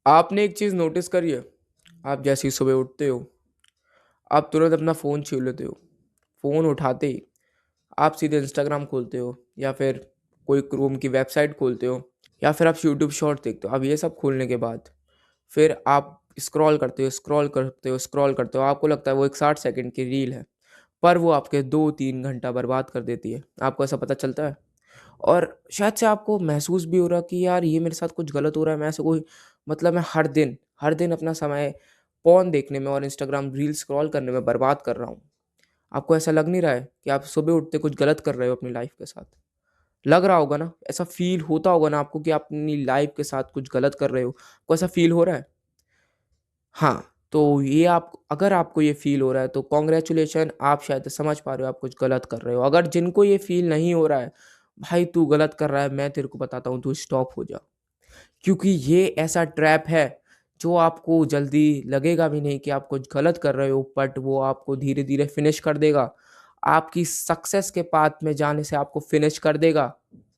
आपने एक चीज़ नोटिस करी है? आप जैसे ही सुबह उठते हो, आप तुरंत अपना फ़ोन छीन लेते हो। फ़ोन उठाते ही आप सीधे इंस्टाग्राम खोलते हो या फिर कोई क्रोम की वेबसाइट खोलते हो या फिर आप यूट्यूब शॉर्ट देखते हो। अब ये सब खोलने के बाद फिर आप स्क्रॉल करते हो, स्क्रॉल करते हो, स्क्रॉल करते हो। आपको लगता है वो एक 60 सेकंड की रील है, पर वो आपके 2-3 घंटा बर्बाद कर देती है। आपको ऐसा पता चलता है? और शायद से आपको महसूस भी हो रहा कि यार ये मेरे साथ कुछ गलत हो रहा है। मैं ऐसे कोई मतलब मैं हर दिन अपना समय पोर्न देखने में और इंस्टाग्राम रील स्क्रॉल करने में बर्बाद कर रहा हूँ। आपको ऐसा लग नहीं रहा है कि आप सुबह उठते कुछ गलत कर रहे हो अपनी लाइफ के साथ? लग रहा होगा ना? ऐसा फ़ील होता होगा ना आपको कि आप अपनी लाइफ के साथ कुछ गलत कर रहे हो? आपको ऐसा फ़ील हो रहा है? हाँ, तो ये आप अगर आपको ये फ़ील हो रहा है तो कांग्रेचुलेशन, आप शायद समझ पा रहे हो आप कुछ गलत कर रहे हो। अगर जिनको ये फ़ील नहीं हो रहा है, भाई तू गलत कर रहा है, मैं तेरे को बताता हूँ, तू स्टॉप हो जा। क्योंकि ये ऐसा ट्रैप है जो आपको जल्दी लगेगा भी नहीं कि आप कुछ गलत कर रहे हो, बट वो आपको धीरे-धीरे फिनिश कर देगा। आपकी सक्सेस के पाथ में जाने से आपको फिनिश कर देगा।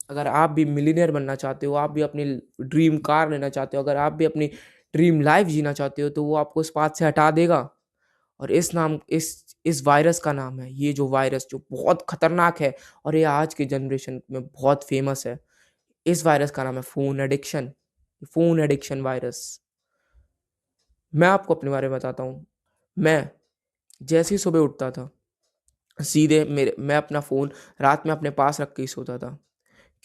अगर आप भी मिलियनेयर बनना चाहते हो, आप भी अपनी ड्रीम कार लेना चाहते हो, अगर आप भी अपनी ड्रीम लाइफ़ जीना चाहते हो, तो वो आपको इस पाथ से हटा देगा। और इस वायरस का नाम है, ये जो वायरस जो बहुत खतरनाक है और ये आज की जनरेशन में बहुत फ़ेमस है। इस वायरस का नाम है फ़ोन एडिक्शन वायरस। मैं आपको अपने बारे में बताता हूँ। मैं जैसे ही सुबह उठता था, सीधे मेरे मैं अपना फ़ोन रात में अपने पास रख के ही सोता था।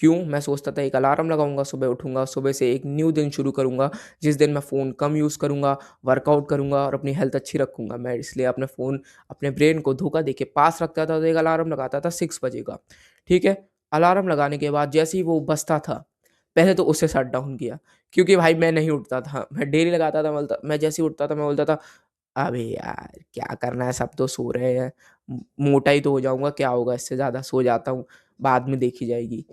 क्यों? मैं सोचता था एक अलार्म लगाऊँगा, सुबह उठूँगा, सुबह से एक न्यू दिन शुरू करूँगा, जिस दिन मैं फ़ोन कम यूज़ करूँगा, वर्कआउट करूँगा और अपनी हेल्थ अच्छी रखूँगा। मैं इसलिए अपने ब्रेन को धोखा देके पास रखता था, तो एक अलार्म लगाता था 6 बजे का, ठीक है? अलार्म लगाने के बाद जैसे ही वो बजता था, पहले तो उसे शट डाउन किया, क्योंकि भाई मैं नहीं उठता था। मैं डेली लगाता था, मैं जैसे ही उठता था, मैं बोलता था, "अबे यार! क्या करना है, सब तो सो रहे हैं। मोटा ही तो हो जाऊँगा, क्या होगा इससे ज़्यादा, सो जाता हूँ, बाद में देखी जाएगी।"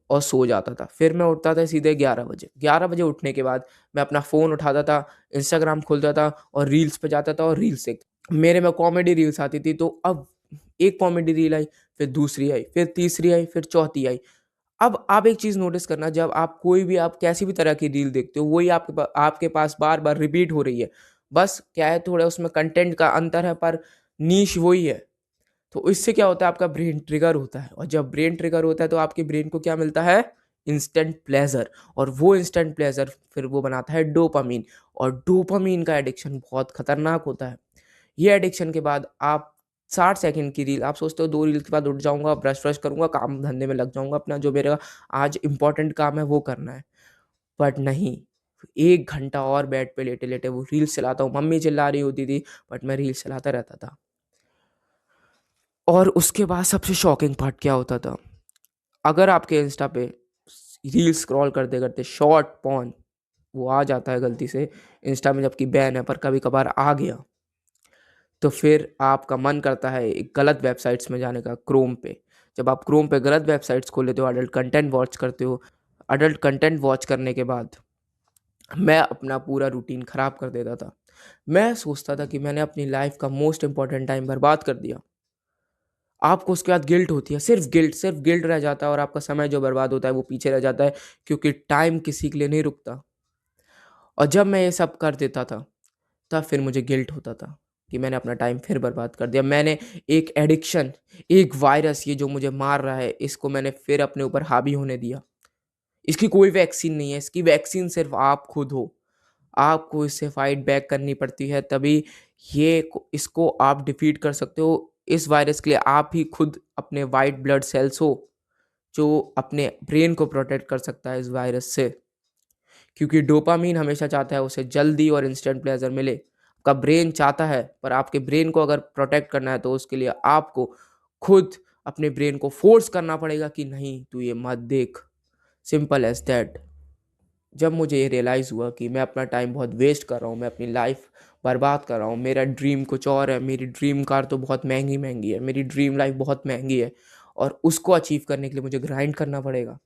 और सो जाता था। फिर मैं उठता था सीधे 11 बजे। 11 बजे उठने के बाद मैं अपना फ़ोन उठाता था, इंस्टाग्राम खोलता था और रील्स पे जाता था और रील्स मेरे में कॉमेडी रील्स आती थी, तो अब एक कॉमेडी रील आई, फिर दूसरी आई, फिर तीसरी आई, फिर चौथी आई। अब आप एक चीज़ नोटिस करना, जब आप कैसी भी तरह की रील देखते हो, वही आपके पास बार-बार रिपीट हो रही है। बस क्या है, थोड़ा उसमें कंटेंट का अंतर है, पर नीश वही है। तो इससे क्या होता है, आपका ब्रेन ट्रिगर होता है और जब ब्रेन ट्रिगर होता है तो आपके ब्रेन को क्या मिलता है? Instant pleasure. और वो इंस्टेंट प्लेज़र फिर वो बनाता है डोपामाइन, और डोपामाइन का एडिक्शन बहुत खतरनाक होता है। ये एडिक्शन के बाद आप 60 सेकंड की रील, आप सोचते हो 2 रील के बाद उठ जाऊँगा, ब्रश-व्रश करूँगा, काम-धंधे में लग जाऊँगा, अपना जो मेरा आज इम्पोर्टेंट काम है वो करना है। बट नहीं, 1 घंटा और बेड पे लेटे-लेटे वो रील्स चलाता हूँ। मम्मी चिल्ला रही होती थी, बट मैं रील्स चलाता रहता था। और उसके बाद सबसे शॉकिंग पार्ट क्या होता था, अगर आपके इंस्टा पे रील स्क्रॉल करते-करते शॉर्ट पॉर्न वो आ जाता है गलती से, इंस्टा में जबकि बैन है पर कभी-कभार आ गया, तो फिर आपका मन करता है एक गलत वेबसाइट्स में जाने का, क्रोम पे। जब आप क्रोम पे गलत वेबसाइट्स खोल लेते हो, अडल्ट कंटेंट वॉच करते हो, अडल्ट कंटेंट वॉच करने के बाद मैं अपना पूरा रूटीन खराब कर देता था। मैं सोचता था कि मैंने अपनी लाइफ़ का मोस्ट इम्पोर्टेंट टाइम बर्बाद कर दिया। आपको उसके बाद गिल्ट होती है, सिर्फ़ गिल्ट रह जाता है और आपका समय जो बर्बाद होता है वो पीछे रह जाता है, क्योंकि टाइम किसी के लिए नहीं रुकता। और जब मैं ये सब कर देता था, तब फिर मुझे गिल्ट होता था कि मैंने अपना टाइम फिर बर्बाद कर दिया। मैंने एक एडिक्शन, एक वायरस, ये जो मुझे मार रहा है, इसको मैंने फिर अपने ऊपर हावी होने दिया। इसकी कोई वैक्सीन नहीं है, इसकी वैक्सीन सिर्फ़ आप खुद हो। आपको इससे फाइट बैक करनी पड़ती है, तभी इसको आप डिफीट कर सकते हो। इस वायरस के लिए आप ही खुद अपने व्हाइट ब्लड सेल्स हो, जो अपने ब्रेन को प्रोटेक्ट कर सकता है इस वायरस से। क्योंकि डोपामाइन हमेशा चाहता है उसे जल्दी और इंस्टेंट प्लेज़र मिले। आपका ब्रेन चाहता है, पर आपके ब्रेन को अगर प्रोटेक्ट करना है तो उसके लिए आपको खुद अपने ब्रेन को फ़ोर्स करना पड़ेगा कि नहीं, तू ये मत देख। Simple as that. जब मुझे ये रियलाइज़ हुआ कि मैं अपना टाइम बहुत वेस्ट कर रहा हूँ, मैं अपनी लाइफ़ बर्बाद कर रहा हूँ, मेरा ड्रीम कुछ और है, मेरी ड्रीम कार तो बहुत महँगी-महँगी है, मेरी ड्रीम लाइफ़ बहुत महँगी है और उसको अचीव करने के लिए मुझे ग्राइंड करना पड़ेगा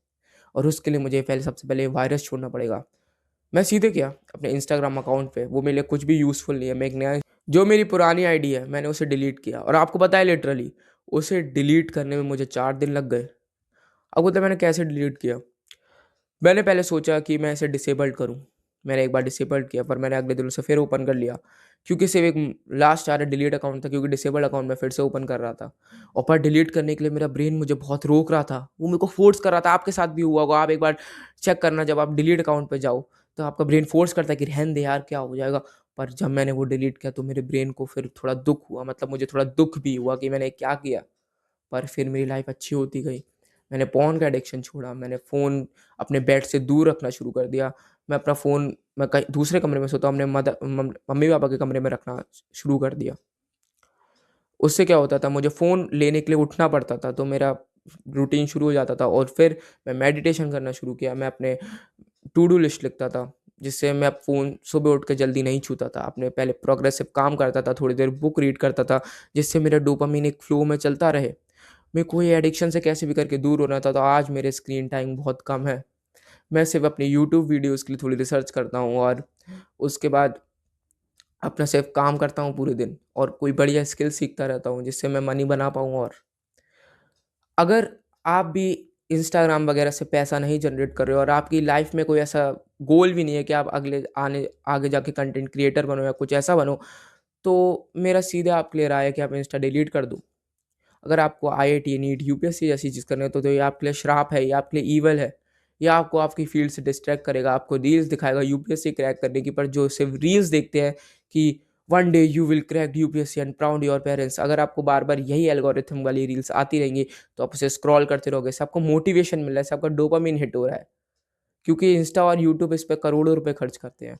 और उसके लिए मुझे पहले सबसे पहले वायरस छोड़ना पड़ेगा। मैं सीधे गया अपने इंस्टाग्राम अकाउंट पे, वो मेरे लिए कुछ भी यूज़फुल नहीं है, मैं एक नया जो मेरी पुरानी आईडी है, मैंने उसे डिलीट किया और आपको पता है लिटरली, उसे डिलीट करने में मुझे 4 दिन लग गए। अब बोलते हैं मैंने कैसे डिलीट किया? मैंने पहले सोचा कि मैं इसे डिसेबल्ड करूँ। मैंने एक बार डिसेबल किया, पर मैंने अगले दिन उसे फिर ओपन कर लिया, क्योंकि सिर्फ एक लास्ट आ रहा डिलीट अकाउंट था, क्योंकि डिसेबल अकाउंट मैं फिर से ओपन कर रहा था। और पर डिलीट करने के लिए मेरा ब्रेन मुझे बहुत रोक रहा था, वो मेरे को फोर्स कर रहा था। आपके साथ भी हुआ होगा, आप एक बार चेक करना, जब आप डिलीट अकाउंट पे जाओ तो आपका ब्रेन फोर्स करता है कि रहने दे यार, क्या हो जाएगा। पर जब मैंने वो डिलीट किया तो मेरे ब्रेन को फिर थोड़ा दुख हुआ, मतलब मुझे थोड़ा दुख भी हुआ कि मैंने क्या किया। पर फिर मेरी लाइफ अच्छी होती गई। मैंने पॉर्न का एडिक्शन छोड़ा, मैंने फ़ोन अपने बेड से दूर रखना शुरू कर दिया। मैं अपना फ़ोन, मैं कहीं दूसरे कमरे में सोता हूँ, अपने मम्मी पापा के कमरे में रखना शुरू कर दिया। उससे क्या होता था, मुझे फ़ोन लेने के लिए उठना पड़ता था, तो मेरा रूटीन शुरू हो जाता था। और फिर मैं मेडिटेशन करना शुरू किया। मैं अपने टू डू लिस्ट लिखता था, जिससे मैं फ़ोन सुबह उठ के जल्दी नहीं छूता था। अपने पहले प्रोग्रेसिव काम करता था, थोड़ी देर बुक रीड करता था, जिससे मेरा डोपामाइन एक फ्लो में चलता रहे। मेरे को ये एडिक्शन से कैसे भी करके दूर होना था, तो आज मेरे स्क्रीन टाइम बहुत कम है। मैं सिर्फ़ अपनी यूट्यूब वीडियोज़ के लिए थोड़ी रिसर्च करता हूँ, और उसके बाद अपना सिर्फ़ काम करता हूँ पूरे दिन, और कोई बढ़िया स्किल सीखता रहता हूँ, जिससे मैं मनी बना पाऊँ। और अगर आप भी इंस्टाग्राम वगैरह से पैसा नहीं जनरेट कर रहे हो, और आपकी लाइफ़ में कोई ऐसा गोल भी नहीं है कि आप आगे जाके कंटेंट क्रिएटर बनो या कुछ ऐसा बनो, तो मेरा सीधे आपके लिए राय है कि आप इंस्टा डिलीट कर दो। अगर आपको आईआईटी, नीट, यूपीएससी जैसी चीज़ करनी है, तो ये आपके लिए श्राप है, ये आपके लिए ईवल है। ये आपको आपकी फ़ील्ड से डिस्ट्रैक्ट करेगा, आपको रील्स दिखाएगा यूपीएससी क्रैक करने की, पर जो सिर्फ़ रील्स देखते हैं कि one day you will crack UPSC and proud your parents, अगर आपको बार-बार यही एल्गोरिथम वाली रील्स आती रहेंगी, तो आप उसे स्क्रॉल करते रहोगे। इससे आपको मोटिवेशन मिल रहा है, इससे आपका डोपामाइन हिट हो रहा है। क्योंकि इंस्टा और यूट्यूब इस पे करोड़ों रुपए खर्च करते हैं।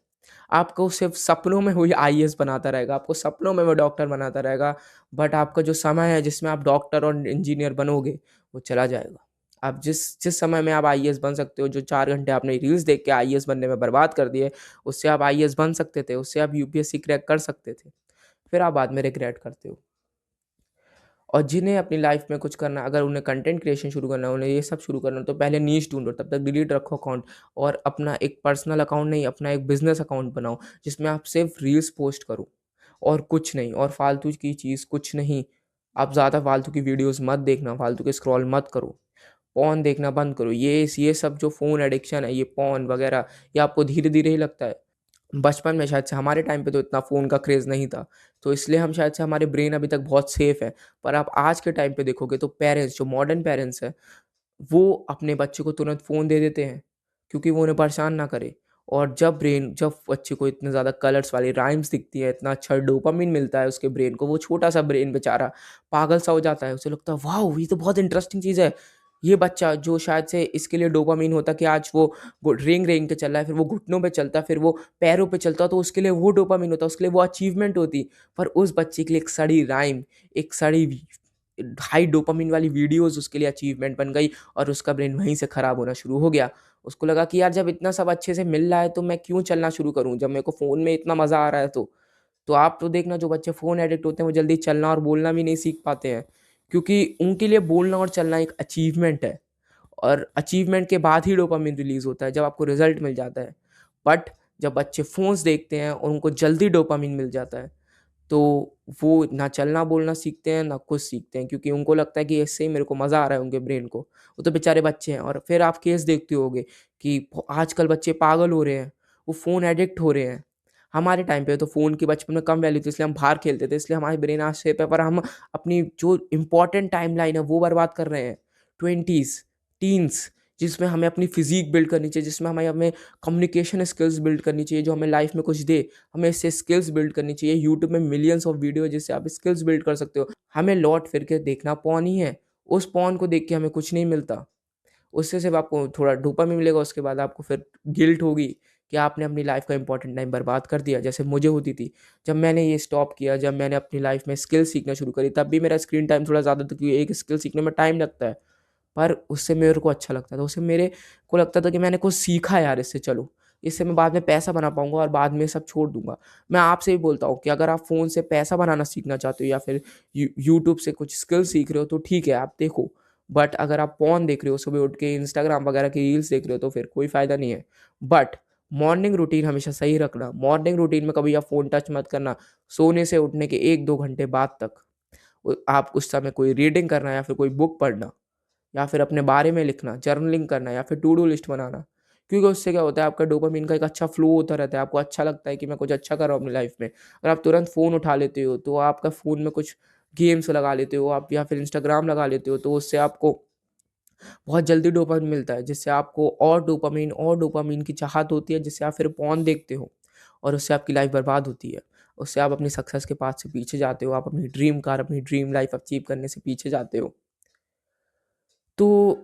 आपको सिर्फ़ सपनों में वही आईएएस बनाता रहेगा, आपको सपनों में वो डॉक्टर बनाता रहेगा, बट आपका जो समय है जिसमें आप डॉक्टर और इंजीनियर बनोगे, वो चला जाएगा। आप जिस जिस समय में आप आईएएस बन सकते हो, जो 4 घंटे आपने रील्स देख के आईएएस बनने में बर्बाद कर दिए, उससे आप आईएएस बन सकते थे, उससे आप यूपीएससी क्रैक कर सकते थे। फिर आप बाद में रिग्रेट करते हो। और जिन्हें अपनी लाइफ में कुछ करना, अगर उन्हें कंटेंट क्रिएशन शुरू करना है, उन्हें ये सब शुरू करना है, तो पहले नीश ढूँढो, तब तक डिलीट रखो अकाउंट, और अपना एक पर्सनल अकाउंट नहीं, अपना एक बिज़नेस अकाउंट बनाओ, जिसमें आप सिर्फ रील्स पोस्ट करो और कुछ नहीं, और फालतू की चीज़ कुछ नहीं। आप ज़्यादा फालतू की वीडियोज़ मत देखना, फालतू के स्क्रॉल मत करो, पॉर्न देखना बंद करो। ये सब जो फ़ोन एडिक्शन है, ये पॉर्न वगैरह, ये आपको धीरे-धीरे ही लगता है। बचपन में शायद से हमारे टाइम पे तो इतना फ़ोन का क्रेज़ नहीं था, तो इसलिए हम शायद से हमारे ब्रेन अभी तक बहुत सेफ़ है। पर आप आज के टाइम पे देखोगे तो पेरेंट्स, जो मॉडर्न पेरेंट्स हैं, वो अपने बच्चे को तुरंत फ़ोन दे देते हैं, क्योंकि वो उन्हें परेशान ना करे। और जब बच्चे को इतने ज़्यादा कलर्स वाली राइम्स दिखती हैं, इतना अच्छा डोपामाइन मिलता है उसके ब्रेन को, वो छोटा-सा ब्रेन बेचारा पागल-सा हो जाता है। उसे लगता है, वॉव! ये तो बहुत इंटरेस्टिंग चीज़ है। ये बच्चा जो शायद से इसके लिए डोपामाइन होता कि आज वो रेंग-रेंग के चल रहा है, फिर वो घुटनों पे चलता, फिर वो पैरों पे चलता, तो उसके लिए वो डोपामाइन होता, उसके लिए वो अचीवमेंट होती। पर उस बच्चे के लिए एक सड़ी राइम, एक सड़ी हाई डोपामाइन वाली वीडियोज़ उसके लिए अचीवमेंट बन गई, और उसका ब्रेन वहीं से खराब होना शुरू हो गया। उसको लगा कि यार, जब इतना सब अच्छे से मिल रहा है, तो मैं क्यों चलना शुरू करूँ? जब मेरे को फ़ोन में इतना मज़ा आ रहा है तो। तो आप तो देखना, जो बच्चे फ़ोन एडिक्ट होते हैं, वो जल्दी चलना और बोलना भी नहीं सीख पाते हैं, क्योंकि उनके लिए बोलना और चलना एक अचीवमेंट है। और अचीवमेंट के बाद ही डोपामाइन रिलीज़ होता है, जब आपको रिज़ल्ट मिल जाता है। बट जब बच्चे फ़ोन्स देखते हैं और उनको जल्दी डोपामाइन मिल जाता है, तो वो ना चलना बोलना सीखते हैं, ना कुछ सीखते हैं, क्योंकि उनको लगता है कि इससे ही मेरे को मज़ा आ रहा है उनके ब्रेन को। वो तो बेचारे बच्चे हैं। और फिर आप केस देखते होंगे कि आजकल बच्चे पागल हो रहे हैं, वो फ़ोन एडिक्ट हो रहे हैं। हमारे टाइम पे तो फ़ोन की बचपन में कम वैल्यू थी, इसलिए हम बाहर खेलते थे, इसलिए हमारी ब्रेन आज शेप है, पर हम अपनी जो इम्पोर्टेंट टाइमलाइन है, वो बर्बाद कर रहे हैं। 20s, टीन्स, जिसमें हमें अपनी फ़िज़ीक बिल्ड करनी चाहिए, जिसमें हमें कम्युनिकेशन स्किल्स बिल्ड करनी चाहिए, जो हमें लाइफ़ में कुछ दे। हमें इससे स्किल्स बिल्ड करनी चाहिए। यूट्यूब में मिलियंस ऑफ वीडियो है, जिससे आप स्किल्स बिल्ड कर सकते हो। हमें लौट फिर के देखना पॉर्न ही है। उस पॉर्न को देख के हमें कुछ नहीं मिलता। उससे सिर्फ़ आपको थोड़ा डोपामाइन मिलेगा, उसके बाद आपको फिर गिल्ट होगी कि आपने अपनी लाइफ़ का इम्पोर्टेंट टाइम बर्बाद कर दिया, जैसे मुझे होती थी। जब मैंने ये स्टॉप किया, जब मैंने अपनी लाइफ़ में स्किल सीखना शुरू करी, तब भी मेरा स्क्रीन टाइम थोड़ा ज़्यादा था, क्योंकि एक स्किल सीखने में टाइम लगता है। पर उससे मेरे को अच्छा लगता था। उससे मेरे को लगता था कि मैंने कुछ सीखा यार इससे, चलो, इससे मैं बाद में पैसा बना पाऊँगा और बाद में सब छोड़ दूँगा। मैं आपसे भी बोलता हूँ कि अगर आप फ़ोन से पैसा बनाना सीखना चाहते हो, या फिर यूट्यूब से कुछ स्किल सीख रहे हो, तो ठीक है, आप देखो। बट अगर आप पोर्न देख रहे हो, सुबह उठ के इंस्टाग्राम वगैरह की रील्स देख रहे हो, तो फिर कोई फ़ायदा नहीं है। बट मॉर्निंग रूटीन हमेशा सही रखना। मॉर्निंग रूटीन में कभी आप फ़ोन टच मत करना। सोने से उठने के 1-2 घंटे बाद तक आप उस समय कोई रीडिंग करना, या फिर कोई बुक पढ़ना, या फिर अपने बारे में लिखना, जर्नलिंग करना, या फिर टू डू लिस्ट बनाना। क्योंकि उससे क्या होता है, आपका डोपामाइन का एक अच्छा फ्लो होता रहता है, आपको अच्छा लगता है कि मैं कुछ अच्छा कर रहा हूँ अपनी लाइफ में। अगर आप तुरंत फ़ोन उठा लेते हो, तो आपका फ़ोन में कुछ गेम्स लगा लेते हो आप, या फिर इंस्टाग्राम लगा लेते हो, तो उससे आपको बहुत जल्दी डोपामाइन मिलता है, जिससे आपको और डोपामाइन की चाहत होती है, जिससे आप फिर पॉर्न देखते हो और उससे आपकी लाइफ बर्बाद होती है। उससे आप अपनी सक्सेस के पाथ से पीछे जाते हो, आप अपनी ड्रीम कार, अपनी ड्रीम लाइफ अचीव करने से पीछे जाते हो। तो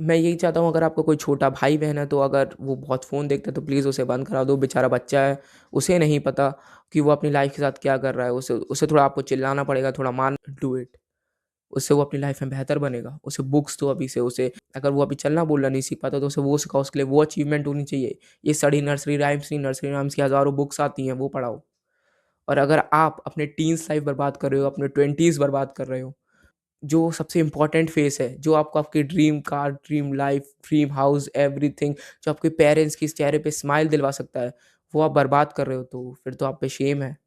मैं यही चाहता हूँ, अगर आपका कोई छोटा भाई-बहन है, तो अगर वो बहुत फ़ोन देखता है तो प्लीज़ उसे बंद करा दो, बेचारा बच्चा है, उसे नहीं पता कि वो अपनी लाइफ के साथ क्या कर रहा है, उसे उसे थोड़ा आपको चिल्लाना पड़ेगा, थोड़ा मान डू इट। उससे वो अपनी लाइफ में बेहतर बनेगा। उसे बुक्स दो अभी से, उसे अगर वो अभी चलना बोलना नहीं सीख पाता तो उसे वो सिखाओ, उसके लिए वो अचीवमेंट होनी चाहिए। ये स्टडी नर्सरी राइम्स की हज़ारों बुक्स आती हैं, वो पढ़ाओ। और अगर आप अपने टीन्स लाइफ बर्बाद कर रहे हो, अपने 20s बर्बाद कर रहे हो, जो सबसे इम्पोर्टेंट फेज़ है, जो आपको आपकी dream car, dream life, dream house, everything, जो आपके पेरेंट्स की चेहरे पे स्माइल दिलवा सकता है, वो आप बर्बाद कर रहे हो, तो फिर तो आप पे शेम है।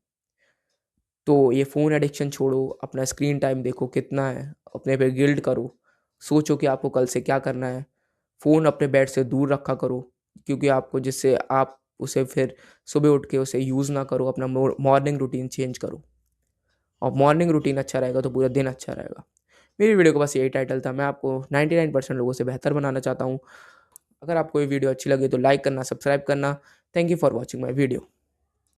तो ये फ़ोन एडिक्शन छोड़ो, अपना स्क्रीन टाइम देखो कितना है, अपने पे गिल्ट करो, सोचो कि आपको कल से क्या करना है। फ़ोन अपने बेड से दूर रखा करो, क्योंकि आपको जिससे आप उसे फिर सुबह उठ के उसे यूज़ ना करो, अपना मॉर्निंग रूटीन चेंज करो। और मॉर्निंग रूटीन अच्छा रहेगा तो पूरा दिन अच्छा रहेगा। मेरी वीडियो का बस यही टाइटल था, मैं आपको 99% लोगों से बेहतर बनाना चाहता हूँ। अगर आपको ये वीडियो अच्छी लगी तो लाइक करना, सब्सक्राइब करना। Thank you for watching my video.